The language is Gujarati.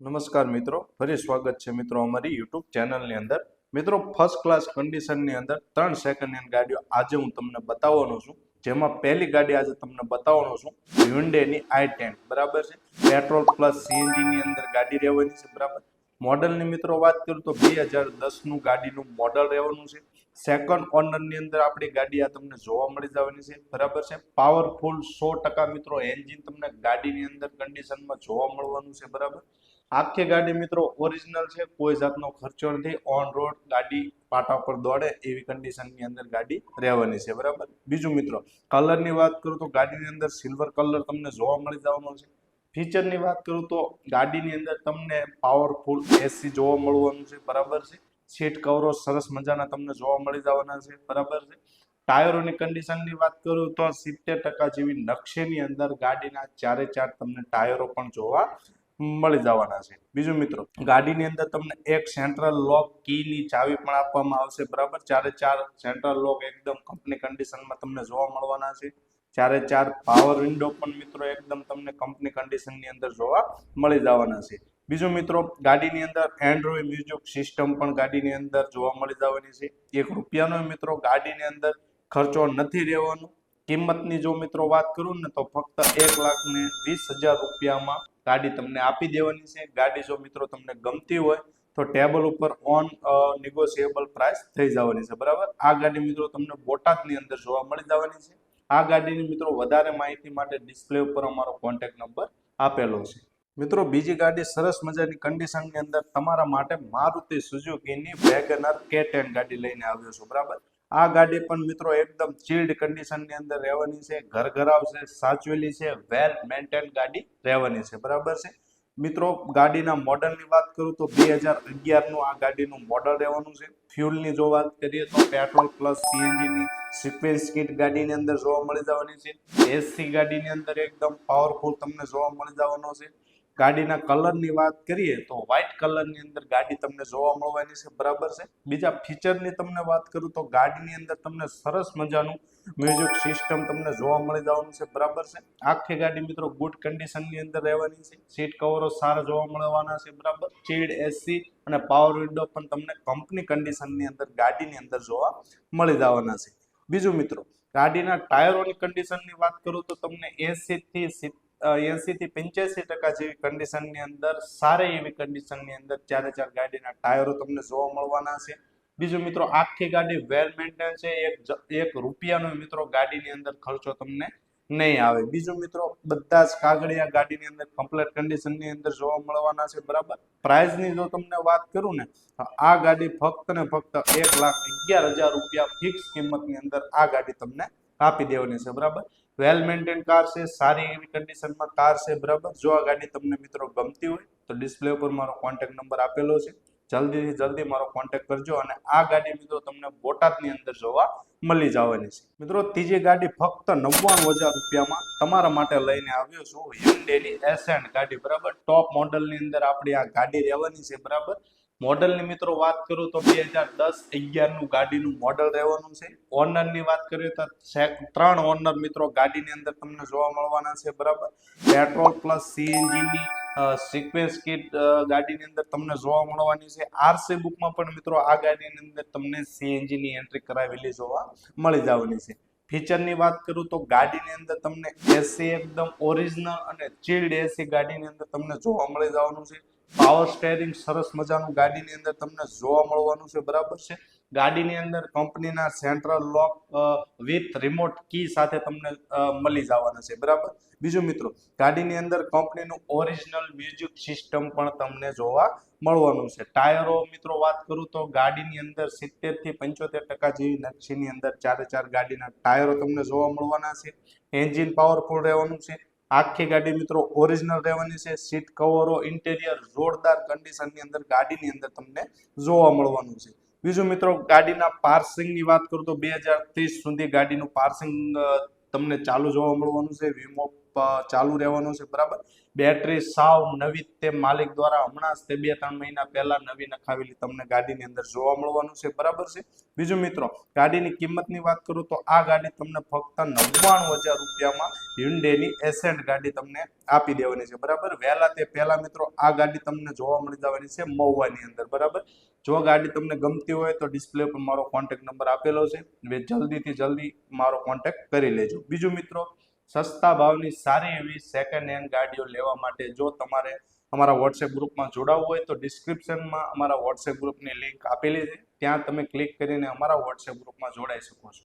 નમસ્કાર મિત્રો, ફરી સ્વાગત છે મિત્રો અમારી યુટ્યુબ ચેનલની અંદર. મિત્રો, ફર્સ્ટ ક્લાસ કન્ડિશનની અંદર 3 સેકન્ડ હેન્ડ ગાડીઓ આજે હું તમને બતાવવાનો છું. જેમાં પહેલી ગાડી આજે તમને બતાવવાનો છું હ્યુન્ડેની i10, બરાબર છે. પેટ્રોલ પ્લસ સીએનજી ની અંદર ગાડી રહેવાની છે, બરાબર. મોડલની મિત્રો વાત કરું તો 2010 નું ગાડીનું મોડલ રહેવાનું છે. સેકન્ડ ઓનરની અંદર આપણી ગાડી આ તમને જોવા મળી જવાની છે, બરાબર છે. પાવરફુલ 100% મિત્રો એન્જિન તમને ગાડીની અંદર કન્ડિશનમાં જોવા મળવાનું છે, બરાબર. આખી ગાડી મિત્રો ઓરિજિનલ છે, કોઈ જાતનો ખર્ચો નથી. ઓન રોડ ગાડી પાટા પર દોડે એવી કન્ડિશનની અંદર ગાડી રહેવાની છે, બરાબર. બીજું મિત્રો, કલરની વાત કરું તો ગાડીની અંદર સિલ્વર કલર તમને જોવા મળી જવાનો છે. ફીચરની વાત કરું તો ગાડીની અંદર તમને પાવરફુલ એસી જોવા મળવાનું છે, બરાબર છે. સીટ કવરો સરસ મજાના તમને જોવા મળી જવાના છે, બરાબર છે. ટાયરોની કન્ડિશનની વાત કરું તો 70% જેવી નકશેની અંદર ગાડીના ચારે ચાર તમને ટાયરો પણ જોવા મળી જવાના છે. બીજું મિત્રો, ગાડીની અંદર તમને એક સેન્ટ્રલ લોક કીની ચાવી પણ આપવામાં આવશે, બરાબર. ચારે ચાર સેન્ટ્રલ લોક એકદમ કંપની કન્ડિશનમાં તમને જોવા મળવાના છે. ચારે ચાર પાવર વિન્ડો પણ મિત્રો એકદમ તમને કંપની કન્ડિશનની અંદર જોવા મળી જવાના છે. બીજું મિત્રો, ગાડીની અંદર એન્ડ્રોઈડ મ્યુઝિક સિસ્ટમ પણ ગાડીની અંદર જોવા મળી જવાની છે. ₹1 મિત્રો ગાડીની અંદર ખર્ચો નથી રહેવાનો. કિંમતની જો મિત્રો વાત કરું ને તો ફક્ત ₹1,20,000 ગાડી તમને આપી દેવાની છે. ગાડી જો મિત્રો તમને ગમતી હોય તો ટેબલ ઉપર ઓન નેગોશિયેબલ પ્રાઇસ થઈ જવાની છે, બરાબર. આ ગાડી મિત્રો તમને બોટાદની અંદર જોવા મળી જવાની છે. આ ગાડીની મિત્રો વધારે માહિતી માટે ડિસ્પ્લે ઉપર અમારો કોન્ટેક્ટ નંબર આપેલો છે. મિત્રો, બીજી ગાડી સરસ મજાની કન્ડિશનની અંદર તમારા માટે મારુતિ સુઝુકીની વેગનર K10 ગાડી લઈને આવ્યો છું, બરાબર. આ ગાડી પણ મિત્રો એકદમ ચીલ્ડ કન્ડિશનની અંદર રહેવાની છે. ઘરઘરાવ છે, સાચવેલી છે, વેલ મેન્ટેન ગાડી રહેવાની છે, બરાબર છે. મિત્રો, ગાડીના મોડલની વાત કરું તો 2011 નું આ ગાડીનું મોડલ રહેવાનું છે. ફ્યુલની જો વાત કરીએ તો પેટ્રોલ પ્લસ સીએનજી ની સિક્વેન્સ કિટ ગાડીની અંદર જોવા મળી જવાની છે. એસી ગાડીની અંદર એકદમ પાવરફુલ તમને જોવા મળી જવાનો છે. ગાડીના કલરની વાત કરીએ તો વ્હાઇટ કલરની અંદર ગાડી તમને જોવા મળવાની છે, બરાબર છે. બીજા ફીચરની તમને વાત કરું તો ગાડીની અંદર તમને સરસ મજાનું મ્યુઝિક સિસ્ટમ તમને જોવા મળી જવાનું છે, બરાબર છે. આખી ગાડી મિત્રો ગુડ કન્ડિશનની અંદર રહેવાની છે. સીટ કવરો સારા જોવા મળવાના છે, બરાબર. ચીલ્ડ એસી અને પાવર વિન્ડો પણ તમને કંપની કન્ડિશનની અંદર ગાડીની અંદર જોવા મળી જવાના છે. બીજું મિત્રો, ગાડીના ટાયરોની કન્ડિશનની વાત કરું તો તમને 80 થી 85% જેવી કન્ડિશનની અંદર સારી એવી કન્ડિશનની અંદર ચારે ચાર ગાડીના ટાયરો તમને જોવા મળવાના છે. બીજું મિત્રો, આખી ગાડી વેલ મેન્ટેન છે. ₹1 મિત્રો ગાડીની અંદર ખર્ચો તમને નહીં આવે. બીજું મિત્રો, બધા જ કાગળિયા ગાડીની અંદર કમ્પ્લીટ કન્ડિશનની અંદર જોવા મળવાના છે, બરાબર. પ્રાઇસની જો તમને વાત કરું ને તો આ ગાડી ફક્ત ને ફક્ત ₹1,11,000 ફિક્સ કિંમતની અંદર આ ગાડી તમને આપી દેવાની છે, બરાબર. વેલ મેન્ટેન કાર છે, સારી એવી કન્ડિશનમાં કાર છે, બરાબર. જો આ ગાડી તમને મિત્રો ગમતી હોય તો ડિસ્પ્લે ઉપર મારો કોન્ટેક્ટ નંબર આપેલો છે. જલ્દીથી જલ્દી મારો કોન્ટેક્ટ કરજો. અને આ ગાડી મિત્રો તમને બોટાદની અંદર જોવા મળી જવાની છે. મિત્રો, ત્રીજી ગાડી ફક્ત ₹99,000 તમારા માટે લઈને આવ્યો છું હ્યુન્ડેની એસેન્ટ ગાડી, બરાબર. ટોપ મોડલની અંદર આપણી આ ગાડી રહેવાની છે, બરાબર. મોડલની મિત્રો વાત કરું તો 2010-11 નું ગાડીનું મોડલ રહેવાનું છે. ઓનરની વાત કરીએ તો 3 ઓનર મિત્રો ગાડીની અંદર તમને જોવા મળવાના છે, બરાબર. પેટ્રોલ પ્લસ સીએનજી ની સિક્વેન્સ કિટ ગાડીની અંદર તમને જોવા મળવાની છે. આરસી બુકમાં પણ મિત્રો આ ગાડીની અંદર તમને સીએનજી ની એન્ટ્રી કરાવેલી જોવા મળી જવાની છે. ફીચરની વાત કરું તો ગાડીની અંદર તમને એસી એકદમ ઓરિજિનલ અને ચિલ્ડ એસી ગાડીની અંદર તમને જોવા મળી જવાનું છે. પાવર સ્ટેરિંગ સરસ મજાનું ગાડીની અંદર તમને જોવા મળવાનું છે, બરાબર છે. ગાડીની અંદર કંપનીના સેન્ટ્રલ લોક વિથ રિમોટ કી સાથે તમને મળી જવાના છે, બરાબર. બીજું મિત્રો, ગાડીની અંદર કંપનીનું ઓરિજિનલ મ્યુઝિક સિસ્ટમ પણ તમને જોવા મળવાનું છે. ટાયરો મિત્રો વાત કરું તો ગાડીની અંદર 70 થી 75% જેવી નકશીની અંદર ચારે ચાર ગાડીના ટાયરો તમને જોવા મળવાના છે. એન્જિન પાવરફુલ રહેવાનું છે. આખી ગાડી મિત્રો ઓરિજિનલ રહેવાની છે. સીટ કવરો ઇન્ટેરિયર જોરદાર કન્ડિશનની અંદર ગાડીની અંદર તમને જોવા મળવાનું છે. બીજું મિત્રો, ગાડીના પાર્સિંગની વાત કરું તો 2030 સુધી ગાડીનું પાર્સિંગ તમને ચાલુ જોવા મળવાનું છે. વીમો ચાલુ રહેવાનું છે, બરાબર. બેટરી સાવ નવી તે માલિક દ્વારા હમણાં જ તે 2-3 મહિના પહેલા નવી નખાવેલી તમને ગાડીની અંદર જોવા મળવાનું છે, બરાબર છે. બીજું મિત્રો, ગાડીની કિંમતની વાત કરું તો આ ગાડી તમને ફક્ત 99,000 રૂપિયામાં હ્યુન્ડેની એસેન્ટ ગાડી તમને આપી દેવાની છે, બરાબર. વહેલા તે પહેલા મિત્રો આ ગાડી તમને જોવા મળી જવાની છે મહુવાની અંદર, બરાબર. જો ગાડી તમને ગમતી હોય તો ડિસ્પ્લે પર મારો કોન્ટેક્ટ નંબર આપેલો છે, જલ્દીથી જલ્દી મારો કોન્ટેક્ટ કરી લેજો. બીજું મિત્રો, સસ્તા ભાવની સારી એવી સેકન્ડ હેન્ડ ગાડીઓ લેવા માટે જો તમારે અમારા વોટ્સએપ ગ્રુપમાં જોડાવવું હોય તો ડિસ્ક્રિપ્શનમાં અમારા વોટ્સએપ ગ્રુપની લિંક આપેલી છે, ત્યાં તમે ક્લિક કરીને અમારા વોટ્સએપ ગ્રુપમાં જોડાઈ શકો છો.